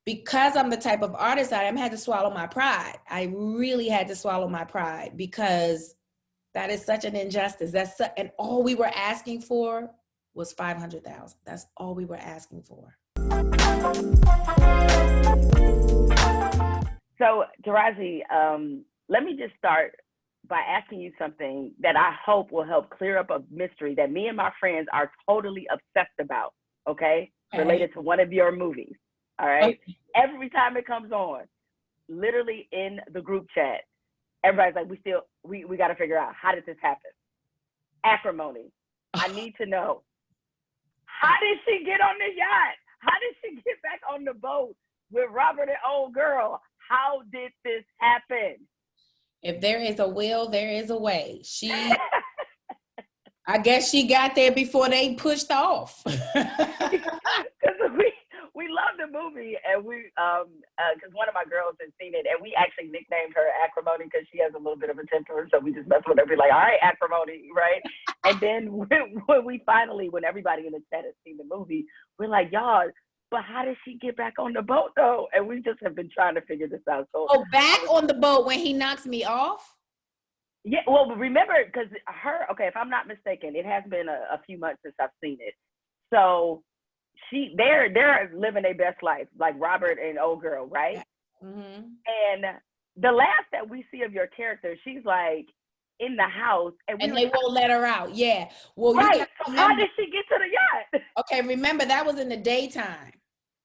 because I'm the type of artist I am, I had to swallow my pride. I really had to swallow my pride because that is such an injustice. And all we were asking for was 500,000. That's all we were asking for. So, Taraji, let me just start by asking you something that I hope will help clear up a mystery that me and my friends are totally obsessed about, okay? Related to one of your movies, all right? Okay. Every time it comes on, literally in the group chat, everybody's like, we got to figure out, how did this happen? Acrimony. I need to know. How did she get on the yacht? How did she get back on the boat with Robert and old girl? How did this happen? If there is a will, there is a way. I guess she got there before they pushed off. Because we love the movie, and because one of my girls has seen it, and we actually nicknamed her Acrimony because she has a little bit of a temper, so we just mess with her, be like, all right, Acrimony, right? And then when everybody in the chat has seen the movie, we're like, y'all, but how did she get back on the boat though? And we just have been trying to figure this out. So, back on the boat when he knocks me off? Yeah, well, remember, because if I'm not mistaken, it has been a few months since I've seen it. So they're living their best life, like Robert and old girl, right? Mm-hmm. And the last that we see of your character, she's like in the house, and they won't let her out. Yeah. Well, right. So how did she get to the yacht? Okay, remember that was in the daytime.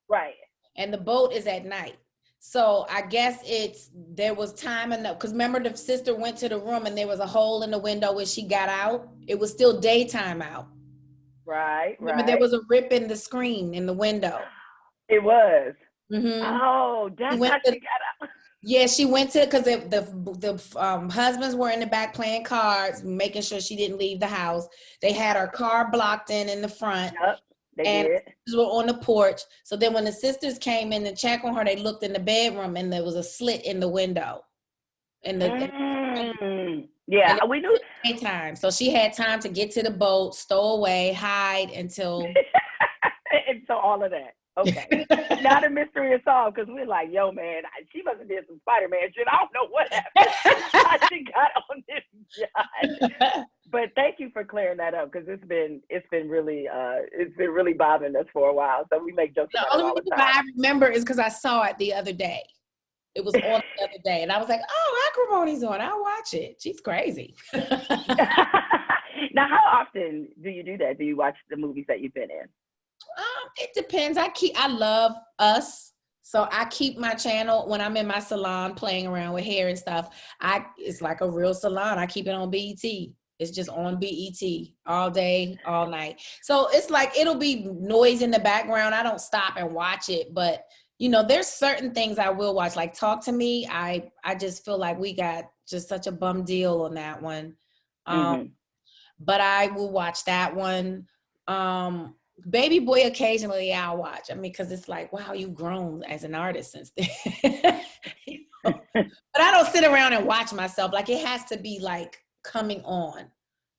Right. And the boat is at night. So I guess there was time enough, because remember the sister went to the room and there was a hole in the window when she got out. It was still daytime out. Right. Remember there was a rip in the screen in the window. It was. Mm-hmm. Oh, that's how she got out. Yeah, she went to, because the husbands were in the back playing cards, making sure she didn't leave the house. They had her car blocked in the front. Yep. And sisters were on the porch. So then when the sisters came in to check on her, they looked in the bedroom and there was a slit in the window. Yeah, we knew. Daytime. So she had time to get to the boat, stow away, hide until. And so all of that. Okay. Now the mystery is solved, because we're like, yo, man, she must have did some Spider-Man shit. I don't know what happened. How she got on this yacht. But thank you for clearing that up, because it's been really bothering us for a while. So we make jokes about it all the time. The only reason I remember is because I saw it the other day. It was on the other day, and I was like, "Oh, Acrimony's on. I'll watch it. She's crazy." Now, how often do you do that? Do you watch the movies that you've been in? It depends. I love Us. So I keep my channel when I'm in my salon playing around with hair and stuff. It's like a real salon. I keep it on BET. It's just on BET all day, all night. So it's like, it'll be noise in the background. I don't stop and watch it, but there's certain things I will watch, like Talk to Me. I just feel like we got just such a bum deal on that one. But I will watch that one. Baby Boy, occasionally I'll watch. I mean, because it's like, wow, you've grown as an artist since then. But I don't sit around and watch myself. Like, it has to be like coming on.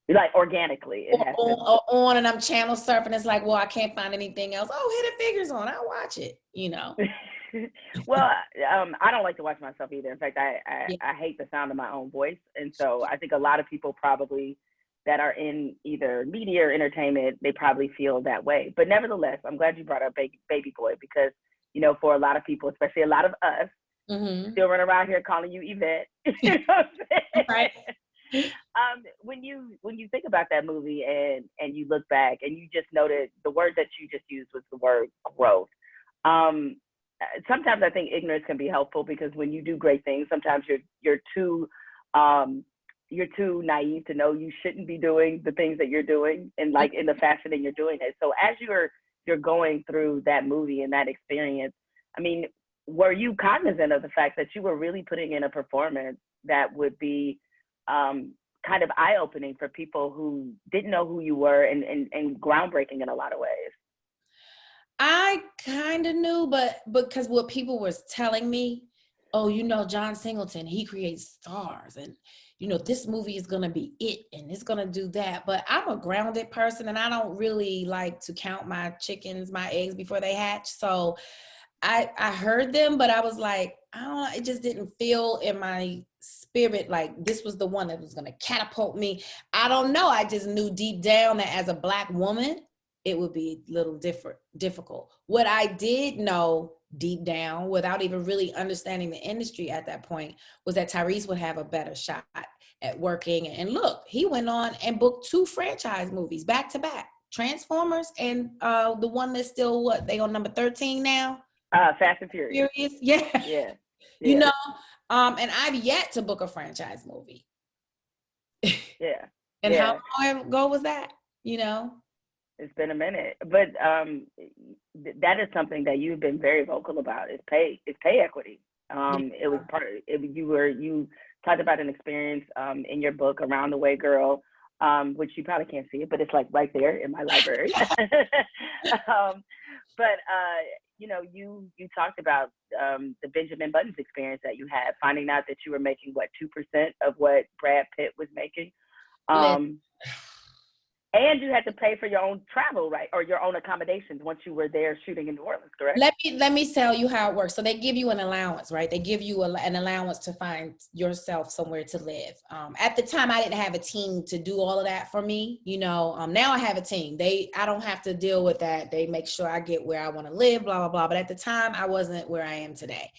Like organically. It has on, and I'm channel surfing. It's like, well, I can't find anything else. Oh, Hidden Figures on. I'll watch it, Well, I don't like to watch myself either. In fact, I hate the sound of my own voice. And so I think a lot of people probably that are in either media or entertainment, they probably feel that way. But nevertheless, I'm glad you brought up Baby Boy, because, for a lot of people, especially a lot of us, still run around here calling you Yvette. You know what I'm saying? Right. When you think about that movie and you look back and you just noted the word that you just used was the word growth. Sometimes I think ignorance can be helpful, because when you do great things, sometimes you're too naive to know you shouldn't be doing the things that you're doing, and like in the fashion that you're doing it. So as you're going through that movie and that experience, I mean, were you cognizant of the fact that you were really putting in a performance that would be kind of eye-opening for people who didn't know who you were, and groundbreaking in a lot of ways? I kind of knew, but because what people was telling me, John Singleton, he creates stars, and this movie is going to be it, and it's going to do that. But I'm a grounded person, and I don't really like to count my chickens, my eggs before they hatch. So I heard them, but I was like, I don't know, it just didn't feel in my spirit like this was the one that was going to catapult me. I don't know. I just knew deep down that as a Black woman, it would be a little difficult. What I did know deep down, without even really understanding the industry at that point, was that Tyrese would have a better shot at working. And look, he went on and booked 2 franchise movies back to back, Transformers and the one that's still, what, they on number 13 now? Fast and Furious. Yeah. Yeah. You know, and I've yet to book a franchise movie. Yeah. And how long ago was that? You know? It's been a minute, but that is something that you've been very vocal about. Is pay equity. It was part of it. You talked about an experience in your book, Around the Way Girl, which you probably can't see it, but it's like right there in my library. But you know, you talked about the Benjamin Buttons experience that you had, finding out that you were making what 2% of what Brad Pitt was making. And you had to pay for your own travel, right? Or your own accommodations once you were there shooting in New Orleans, correct? Let me tell you how it works. So they give you an allowance, right? They give you an allowance to find yourself somewhere to live. At the time, I didn't have a team to do all of that for me. You know, now I have a team. I don't have to deal with that. They make sure I get where I want to live, blah, blah, blah. But at the time, I wasn't where I am today.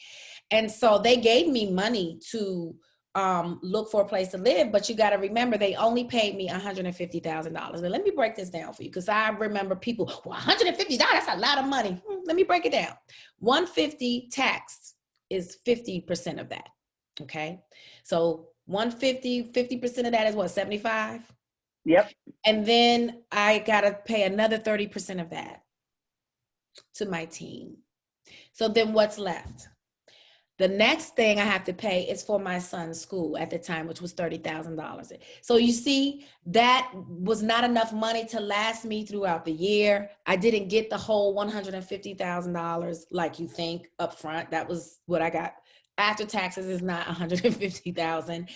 And so they gave me money to look for a place to live, but you got to remember they only paid me $150,000. Now let me break this down for you, because I remember people, well, $150, that's a lot of money. Let me break it down. 150 taxed is 50% of that. Okay, so 150, 50% of that is what, 75? Yep. And then I got to pay another 30% of that to my team. So then what's left? The next thing I have to pay is for my son's school at the time, which was $30,000. So you see, that was not enough money to last me throughout the year. I didn't get the whole $150,000 like you think up front. That was what I got. After taxes is not $150,000.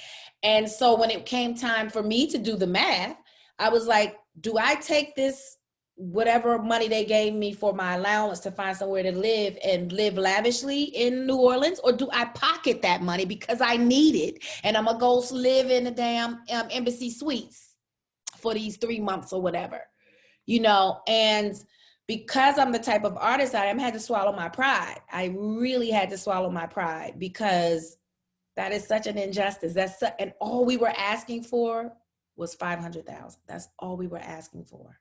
And so when it came time for me to do the math, I was like, do I take this whatever money they gave me for my allowance to find somewhere to live and live lavishly in New Orleans? Or do I pocket that money because I need it and I'm gonna go live in the damn embassy suites for these 3 months or whatever, you know? And because I'm the type of artist I am, I had to swallow my pride. I really had to swallow my pride, because that is such an injustice. And all we were asking for was $500,000. That's all we were asking for.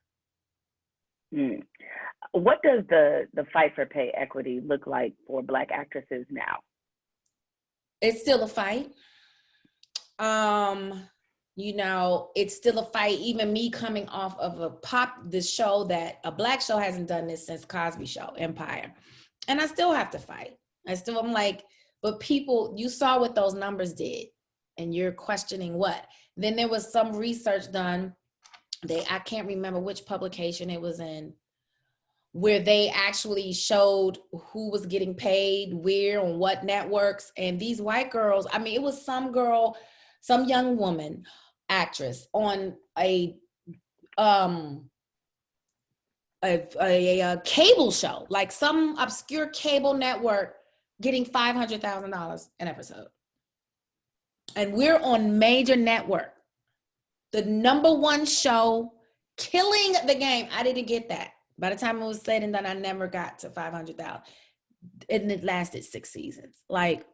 What does the fight for pay equity look like for Black actresses now? It's still a fight. You know, it's still a fight. Even me coming off of this show that a Black show hasn't done this since Cosby Show, Empire. And I still have to fight. I'm like, but people, you saw what those numbers did and you're questioning what? Then there was some research done. I can't remember which publication it was in, where they actually showed who was getting paid where on what networks. And these white girls, I mean, it was some young woman actress on a cable show, like some obscure cable network, getting $500,000 an episode. And we're on major network, the #1 show, killing the game. I didn't get that. By the time it was said and done, I never got to 500,000. And it lasted 6 seasons. Like,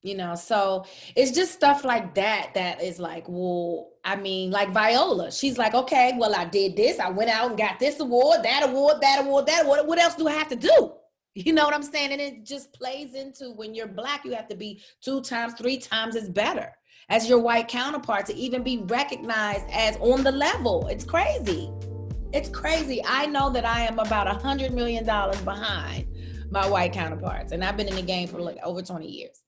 you know, so it's just stuff like that that is like, well, I mean, like Viola, she's like, okay, well, I did this. I went out and got this award, that award, that award, that award. What else do I have to do? You know what I'm saying? And it just plays into, when you're Black, you have to be 2 times, 3 times as better as your white counterpart to even be recognized as on the level. It's crazy. It's crazy. I know that I am about $100 million behind my white counterparts, and I've been in the game for like over 20 years.